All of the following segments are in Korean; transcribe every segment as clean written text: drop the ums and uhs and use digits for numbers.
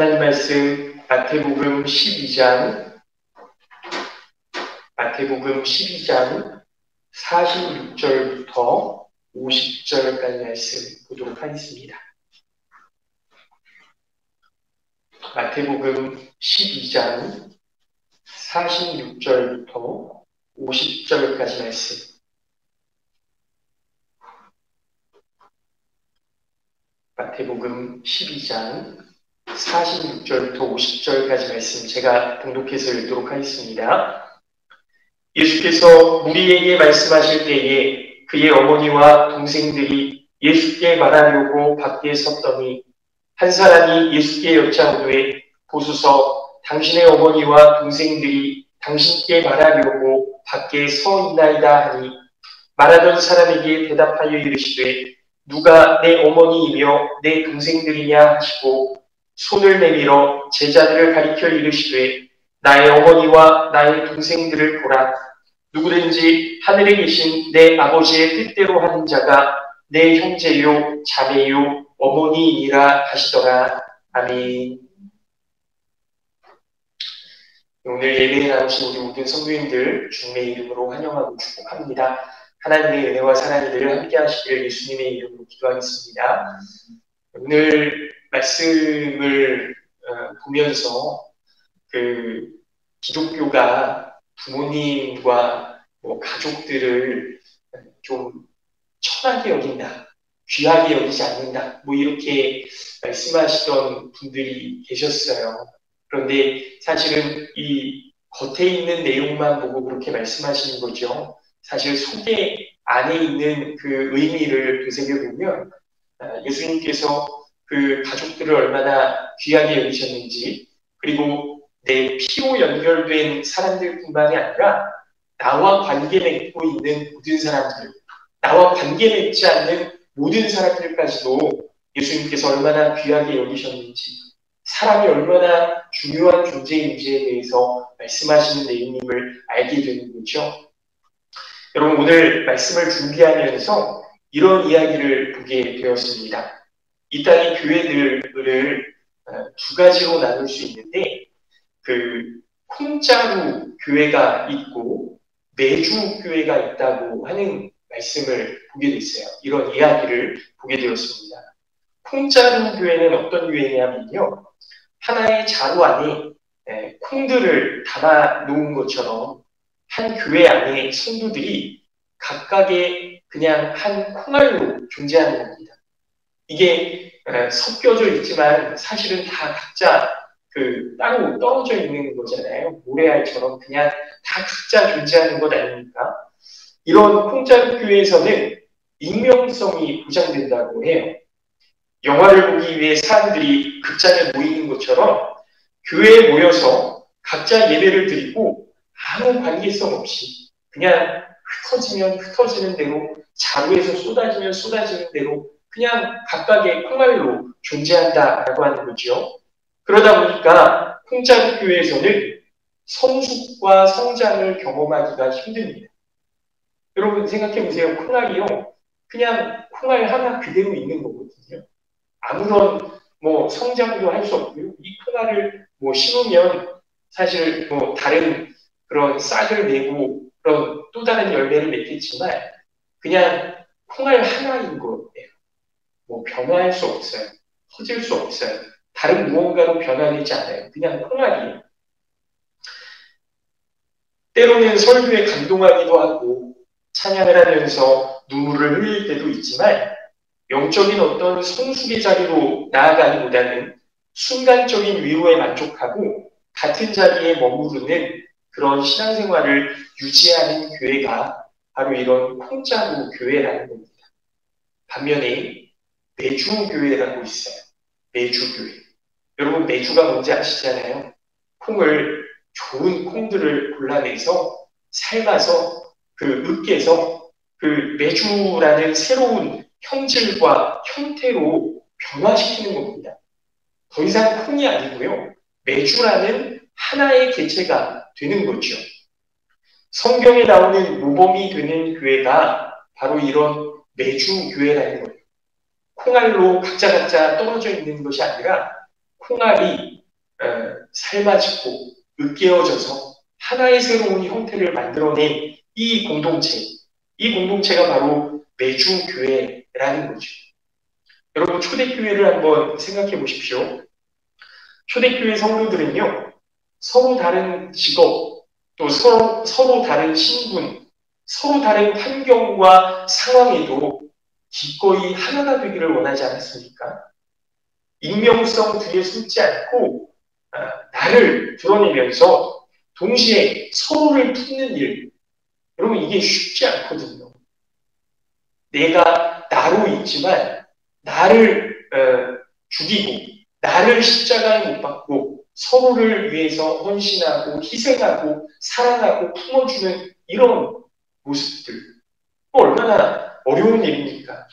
하나님 말씀 마태복음 12장 46절부터 50절까지 말씀 보도록 하겠습니다. 마태복음 12장 46절부터 50절까지 말씀. 마태복음 12장 46절부터 50절까지 말씀 제가 봉독해서 읽도록 하겠습니다. 예수께서 무리에게 말씀하실 때에 그의 어머니와 동생들이 예수께 말하려고 밖에 섰더니 한 사람이 예수께 여짜오되 보소서 당신의 어머니와 동생들이 당신께 말하려고 밖에 서 있나이다 하니 말하던 사람에게 대답하여 이르시되 누가 내 어머니이며 내 동생들이냐 하시고 손을 내밀어 제자들을 가리켜 이르시되 나의 어머니와 나의 동생들을 보라. 누구든지 하늘에 계신 내 아버지의 뜻대로 하는 자가 내 형제요 자매요 어머니이니라 하시더라. 아멘. 오늘 예배에 나오신 우리 모든 성도님들 주님의 이름으로 환영하고 축복합니다. 하나님의 은혜와 사랑이 늘 함께 하시길 예수님의 이름으로 기도하겠습니다. 오늘 말씀을 보면서 기독교가 부모님과 가족들을 좀 천하게 여긴다, 귀하게 여기지 않는다, 이렇게 말씀하시던 분들이 계셨어요. 그런데 사실은 이 겉에 있는 내용만 보고 그렇게 말씀하시는 거죠. 사실 속에 안에 있는 그 의미를 되새겨보면 예수님께서 그 가족들을 얼마나 귀하게 여기셨는지, 그리고 내 피로 연결된 사람들뿐만이 아니라 나와 관계 맺고 있는 모든 사람들, 나와 관계 맺지 않는 모든 사람들까지도 예수님께서 얼마나 귀하게 여기셨는지, 사람이 얼마나 중요한 존재인지에 대해서 말씀하시는 내용임을 알게 되는 거죠. 여러분, 오늘 말씀을 준비하면서 이런 이야기를 보게 되었습니다. 이 땅의 교회들을 두 가지로 나눌 수 있는데, 콩자루 교회가 있고 매주 교회가 있다고 하는 말씀을 보게 됐어요. 이런 이야기를 보게 되었습니다. 콩자루 교회는 어떤 교회냐면요, 하나의 자루 안에 콩들을 담아 놓은 것처럼 한 교회 안에 성도들이 각각의 그냥 한 콩알로 존재하는 겁니다. 이게 섞여져 있지만 사실은 다 각자 따로 떨어져 있는 거잖아요. 모래알처럼 그냥 다 각자 존재하는 것 아닙니까? 이런 콩자루 교회에서는 익명성이 보장된다고 해요. 영화를 보기 위해 사람들이 극장에 모이는 것처럼 교회에 모여서 각자 예배를 드리고 아무 관계성 없이 그냥 흩어지면 흩어지는 대로, 자루에서 쏟아지면 쏟아지는 대로 그냥 각각의 콩알로 존재한다라고 하는 거죠. 그러다 보니까 콩자루 교회에서는 성숙과 성장을 경험하기가 힘듭니다. 여러분 생각해 보세요. 콩알이요, 그냥 콩알 하나 그대로 있는 거거든요. 아무런 성장도 할 수 없고요. 이 콩알을 심으면 사실 다른 그런 싹을 내고 그런 또 다른 열매를 맺겠지만 그냥 콩알 하나인 거예요. 변화할 수 없어요. 커질 수 없어요. 다른 무언가로 변화되지 않아요. 그냥 콩알이에요. 때로는 설교에 감동하기도 하고 찬양을 하면서 눈물을 흘릴 때도 있지만 영적인 어떤 성숙의 자리로 나아가기보다는 순간적인 위로에 만족하고 같은 자리에 머무르는 그런 신앙생활을 유지하는 교회가 바로 이런 콩자루 교회라는 겁니다. 반면에 매주교회라고 있어요. 매주교회. 여러분, 매주가 뭔지 아시잖아요. 콩을, 좋은 콩들을 골라내서 삶아서 으깨서 매주라는 새로운 형질과 형태로 변화시키는 겁니다. 더 이상 콩이 아니고요, 매주라는 하나의 개체가 되는 거죠. 성경에 나오는 모범이 되는 교회가 바로 이런 매주 교회라는 거예요. 콩알로 각자 떨어져 있는 것이 아니라 콩알이 삶아지고 으깨어져서 하나의 새로운 형태를 만들어낸 이 공동체가 바로 매주교회라는 거죠. 여러분, 초대교회를 한번 생각해 보십시오. 초대교회 성도들은요, 서로 다른 직업, 또 서로 다른 신분, 서로 다른 환경과 상황에도 기꺼이 하나가 되기를 원하지 않았습니까? 익명성 뒤에 숨지 않고 나를 드러내면서 동시에 서로를 품는 일, 여러분 이게 쉽지 않거든요. 내가 나로 있지만 나를 죽이고 나를 십자가에 못 박고 서로를 위해서 헌신하고 희생하고 사랑하고 품어주는 이런 모습들 얼마나 어려운 일입니까?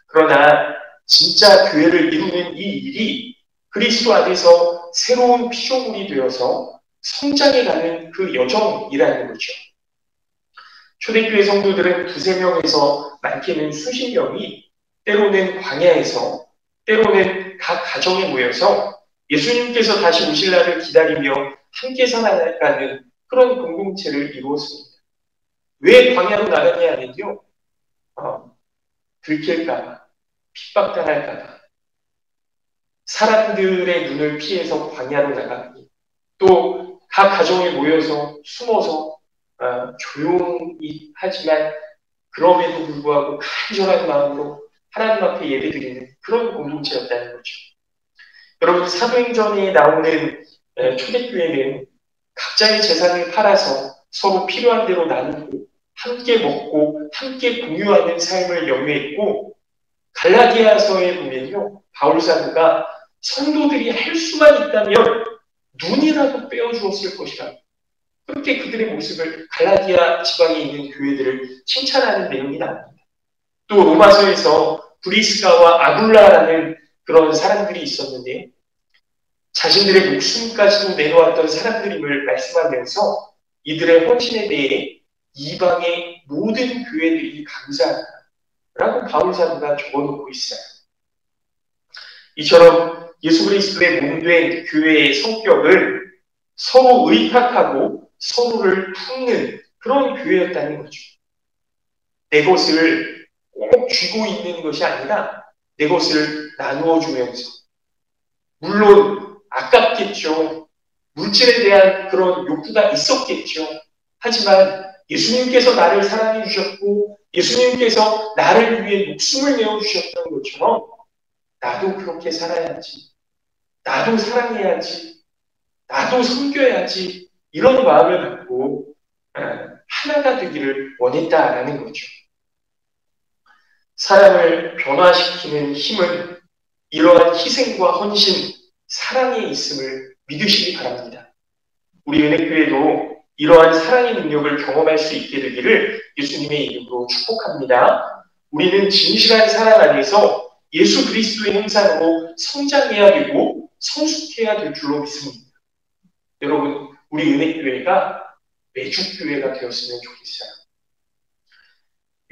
그러나 진짜 교회를 이루는 이 일이 그리스도 안에서 새로운 피조물이 되어서 성장해가는 그 여정이라는 거죠. 초대교회 성도들은 두세 명에서 많게는 수십 명이 때로는 광야에서 때로는 각 가정에 모여서 예수님께서 다시 오실 날을 기다리며 함께 살아가는 그런 공동체를 이루었습니다. 왜 광야로 나가냐 하면요. 들킬까봐, 핍박당할까봐, 사람들의 눈을 피해서 광야로 나가기, 또 각 가정에 모여서 숨어서 조용히 하지만 그럼에도 불구하고 간절한 마음으로 하나님 앞에 예배드리는 그런 공동체였다는 거죠. 여러분, 사도행전에 나오는 초대교회는 각자의 재산을 팔아서 서로 필요한 대로 나누고 함께 먹고 함께 공유하는 삶을 영위했고, 갈라디아서에 보면요, 바울 사도가 성도들이 할 수만 있다면 눈이라도 빼어주었을 것이라, 그렇게 그들의 모습을 갈라디아 지방에 있는 교회들을 칭찬하는 내용이 나옵니다. 또 로마서에서 브리스가와 아굴라라는 그런 사람들이 있었는데 자신들의 목숨까지도 내놓았던 사람들임을 말씀하면서 이들의 헌신에 대해 이방의 모든 교회들이 감사하다라고 바울 사도가 적어놓고 있어요. 이처럼 예수 그리스도의 몸된 교회의 성격을 서로 의탁하고 서로를 품는 그런 교회였다는 거죠. 내 것을 꼭 쥐고 있는 것이 아니라 내 것을 나누어 주면서, 물론 아깝겠죠. 물질에 대한 그런 욕구가 있었겠죠. 하지만 예수님께서 나를 사랑해 주셨고 예수님께서 나를 위해 목숨을 내어 주셨던 것처럼 나도 그렇게 살아야지, 나도 사랑해야지, 나도 섬겨야지, 이런 마음을 갖고 하나가 되기를 원했다라는 거죠. 사람을 변화시키는 힘은 이러한 희생과 헌신, 사랑에 있음을 믿으시기 바랍니다. 우리 은혜교회도 이러한 사랑의 능력을 경험할 수 있게 되기를 예수님의 이름으로 축복합니다. 우리는 진실한 사랑 안에서 예수 그리스도의 형상으로 성장해야 되고 성숙해야 될 줄로 믿습니다. 여러분, 우리 은혜교회가 매주교회가 되었으면 좋겠어요.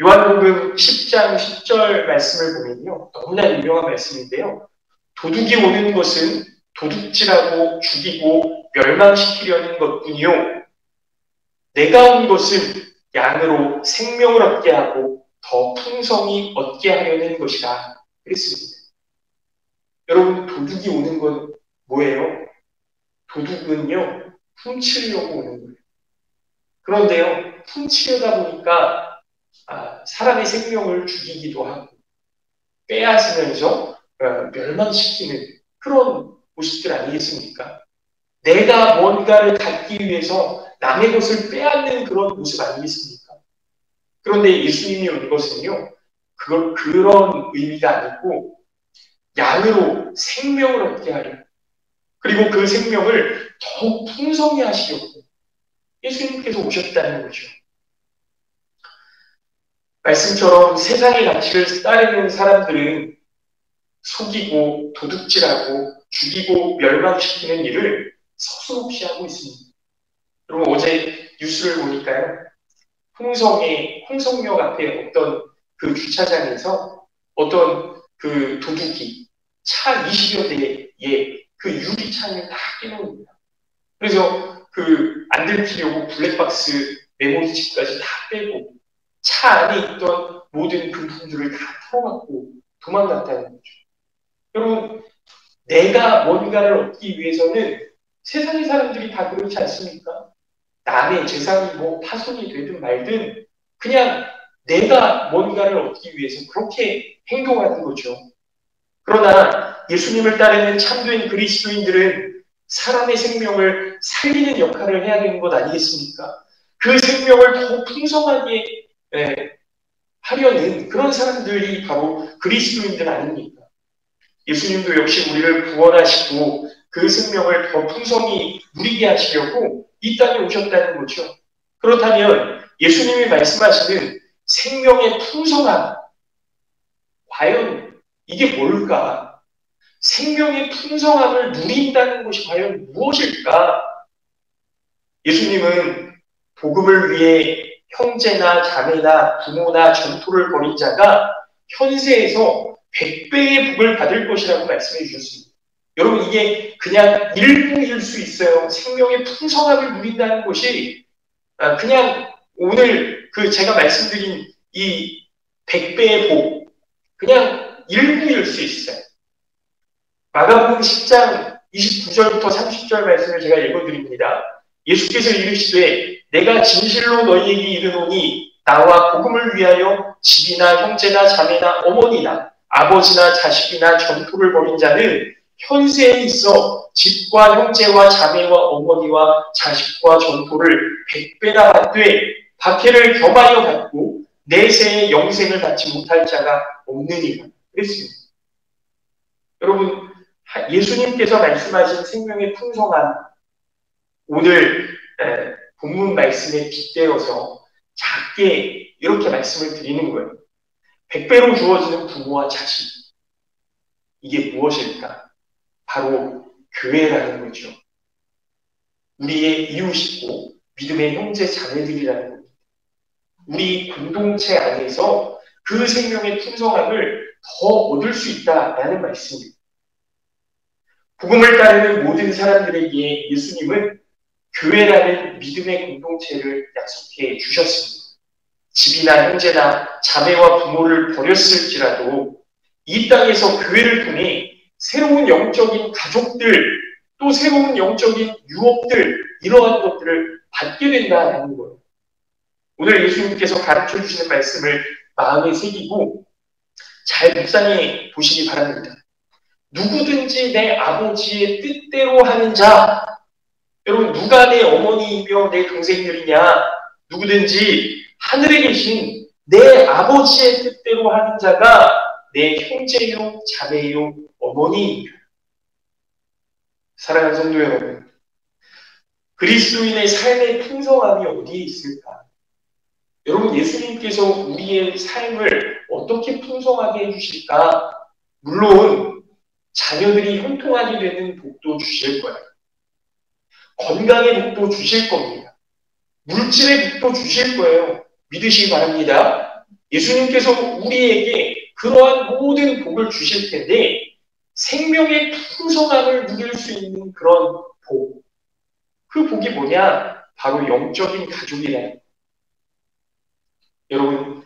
요한복음 10장 10절 말씀을 보면요, 너무나 유명한 말씀인데요. 도둑이 오는 것은 도둑질하고 죽이고 멸망시키려는 것뿐이요, 내가 온 것은 양으로 생명을 얻게 하고 더 풍성히 얻게 하려는 것이라 그랬습니다. 여러분, 도둑이 오는 건 뭐예요? 도둑은요, 훔치려고 오는 거예요. 그런데요, 훔치려다 보니까 사람의 생명을 죽이기도 하고 빼앗으면서 멸망시키는 그런 모습들 아니겠습니까? 내가 뭔가를 갖기 위해서 남의 것을 빼앗는 그런 모습 아니겠습니까? 그런데 예수님이 온 것은요, 그런 의미가 아니고 양으로 생명을 얻게 하려, 그리고 그 생명을 더욱 풍성히 하시려고 예수님께서 오셨다는 거죠. 말씀처럼 세상의 가치를 따르는 사람들은 속이고 도둑질하고 죽이고 멸망시키는 일을 서슴없이 하고 있습니다. 여러분, 어제 뉴스를 보니까요, 홍성의 홍성역 앞에 어떤 그 주차장에서 어떤 그 도둑이 차 20여 대에 그 유리창을 다 깨놓습니다. 그래서 그 안 들키려고 블랙박스 메모리 칩까지 다 빼고 차 안에 있던 모든 금품들을 다 털어갖고 도망갔다는 거죠. 여러분, 내가 뭔가를 얻기 위해서는 세상의 사람들이 다 그렇지 않습니까? 남의 재산이 뭐 파손이 되든 말든 그냥 내가 뭔가를 얻기 위해서 그렇게 행동하는 거죠. 그러나 예수님을 따르는 참된 그리스도인들은 사람의 생명을 살리는 역할을 해야 되는 것 아니겠습니까? 그 생명을 더 풍성하게 하려는 그런 사람들이 바로 그리스도인들 아닙니까? 예수님도 역시 우리를 구원하시고 그 생명을 더 풍성히 누리게 하시려고 이 땅에 오셨다는 거죠. 그렇다면 예수님이 말씀하시는 생명의 풍성함, 과연 이게 뭘까? 생명의 풍성함을 누린다는 것이 과연 무엇일까? 예수님은 복음을 위해 형제나 자매나 부모나 전토를 벌인 자가 현세에서 100배의 복을 받을 것이라고 말씀해 주셨습니다. 여러분, 이게 그냥 일부일 수 있어요. 생명의 풍성함을 누린다는 것이 그냥 오늘 그 제가 말씀드린 이 100배의 복, 그냥 일부일 수 있어요. 마가복음 10장 29절부터 30절 말씀을 제가 읽어드립니다. 예수께서 이르시되 내가 진실로 너희에게 이르노니 나와 복음을 위하여 집이나 형제나 자매나 어머니나 아버지나 자식이나 전토를 벌인 자는 현세에 있어 집과 형제와 자매와 어머니와 자식과 전토를 100배나 받되 박해를 겸하여 받고 내세의 영생을 받지 못할 자가 없느니라 그랬습니다. 여러분, 예수님께서 말씀하신 생명의 풍성함, 오늘 본문 말씀에 빗대어서 작게 이렇게 말씀을 드리는 거예요. 100배로 주어지는 부모와 자식, 이게 무엇일까? 바로 교회라는 거죠. 우리의 이웃이고 믿음의 형제 자매들이라는 겁니다. 우리 공동체 안에서 그 생명의 풍성함을 더 얻을 수 있다라는 말씀입니다. 복음을 따르는 모든 사람들에게 예수님은 교회라는 믿음의 공동체를 약속해 주셨습니다. 집이나 형제나 자매와 부모를 버렸을지라도 이 땅에서 교회를 통해 새로운 영적인 가족들, 또 새로운 영적인 유업들, 이러한 것들을 받게 된다는 거예요. 오늘 예수님께서 가르쳐 주시는 말씀을 마음에 새기고 잘 묵상해 보시기 바랍니다. 누구든지 내 아버지의 뜻대로 하는 자, 여러분 누가 내 어머니이며 내 동생들이냐? 누구든지 하늘에 계신 내 아버지의 뜻대로 하는 자가 내 형제요, 자매요, 어머니입니다. 사랑하는 성도 여러분, 그리스도인의 삶의 풍성함이 어디에 있을까? 여러분, 예수님께서 우리의 삶을 어떻게 풍성하게 해주실까? 물론 자녀들이 형통하게 되는 복도 주실 거예요. 건강의 복도 주실 겁니다. 물질의 복도 주실 거예요. 믿으시기 바랍니다. 예수님께서 우리에게 그러한 모든 복을 주실 텐데 생명의 풍성함을 누릴 수 있는 그런 복, 그 복이 뭐냐? 바로 영적인 가족이라는 거예요. 여러분,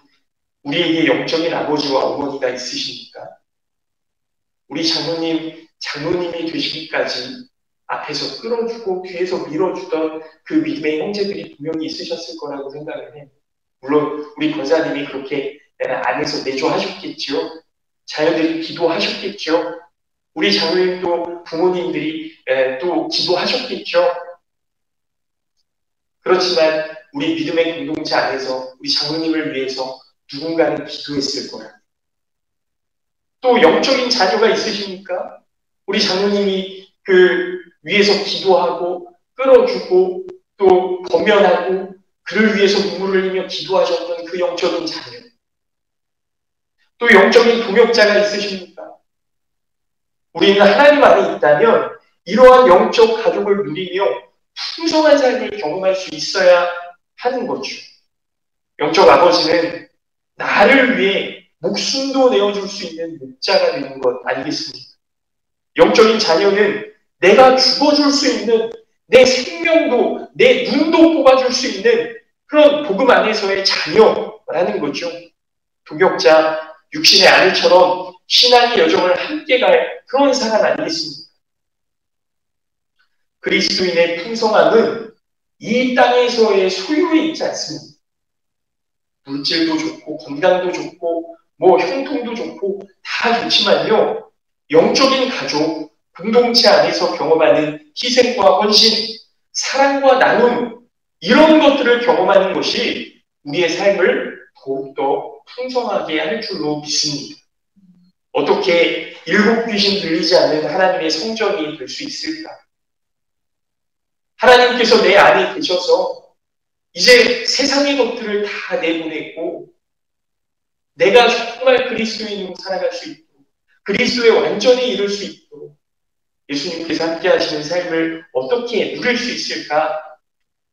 우리에게 영적인 아버지와 어머니가 있으십니까? 우리 장로님이 되시기까지 앞에서 끌어주고 뒤에서 밀어주던 그 믿음의 형제들이 분명히 있으셨을 거라고 생각을 해요. 물론 우리 권사님이 그렇게 안에서 내조하셨겠죠. 자녀들이 기도하셨겠죠. 우리 장로님도 부모님들이 또 기도하셨겠죠. 그렇지만 우리 믿음의 공동체 안에서 우리 장로님을 위해서 누군가는 기도했을 거예요. 또 영적인 자녀가 있으십니까? 우리 장로님이 그 위에서 기도하고 끌어주고 또 권면하고 그를 위해서 눈물을 흘리며 기도하셨던 그 영적인 자녀. 또 영적인 동역자가 있으십니까? 우리는 하나님 안에 있다면 이러한 영적 가족을 누리며 풍성한 삶을 경험할 수 있어야 하는 거죠. 영적 아버지는 나를 위해 목숨도 내어줄 수 있는 목자가 되는 것 아니겠습니까? 영적인 자녀는 내가 죽어줄 수 있는, 내 생명도, 내 눈도 뽑아줄 수 있는 그런 복음 안에서의 자녀라는 거죠. 동역자, 육신의 아내처럼 신앙의 여정을 함께 갈 그런 사람 아니겠습니까? 그리스도인의 풍성함은 이 땅에서의 소유에 있지 않습니다. 물질도 좋고 건강도 좋고 뭐 형통도 좋고 다 좋지만요. 영적인 가족, 공동체 안에서 경험하는 희생과 헌신, 사랑과 나눔 이런 것들을 경험하는 것이 우리의 삶을 더욱더 풍성하게 할 줄로 믿습니다. 어떻게 일곱 귀신 들리지 않는 하나님의 성전이 될 수 있을까? 하나님께서 내 안에 계셔서 이제 세상의 것들을 다 내보냈고 내가 정말 그리스도인으로 살아갈 수 있도록 그리스도의 완전히 이룰 수 있도록 예수님께서 함께 하시는 삶을 어떻게 누릴 수 있을까?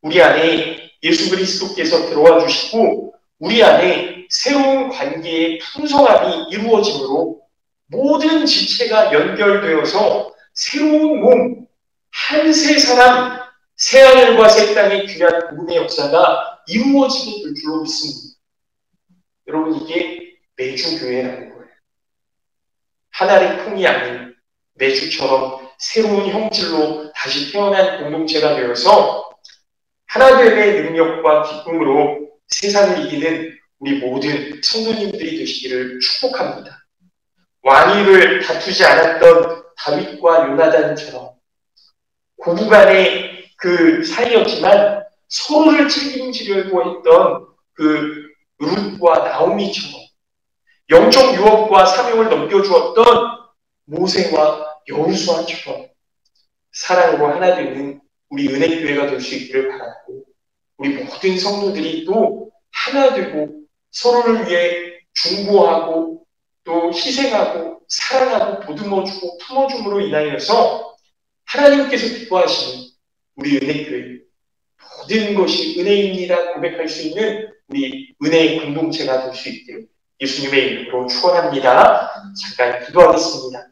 우리 안에 예수 그리스도께서 들어와 주시고 우리 안에 새로운 관계의 풍성함이 이루어지므로 모든 지체가 연결되어서 새로운 몸, 한 세 사람, 새하늘과 새 땅의 귀한 복음의 역사가 이루어지게 될 줄로 믿습니다. 여러분 이게 매주교회라는 거예요. 하나의 통이 아닌 매주처럼 새로운 형질로 다시 태어난 공동체가 되어서 하나됨의 능력과 기쁨으로 세상을 이기는 우리 모든 성도님들이 되시기를 축복합니다. 왕위를 다투지 않았던 다윗과 요나단처럼 고부간의 그 사이였지만 서로를 책임지려고 했던 그 룻과 나오미처럼 영적 유업과 사명을 넘겨주었던 모세와 여호수아처럼 사랑으로 하나 되는 우리 은혜교회가 될 수 있기를 바라고 우리 모든 성도들이 또 하나 되고 서로를 위해 중보하고 또 희생하고 사랑하고 보듬어주고 품어줌으로 인하여서 하나님께서 기뻐하시는 우리 은혜교회 모든 것이 은혜입니다 고백할 수 있는 우리 은혜의 공동체가 될 수 있기를 예수님의 이름으로 축원합니다. 잠깐 기도하겠습니다.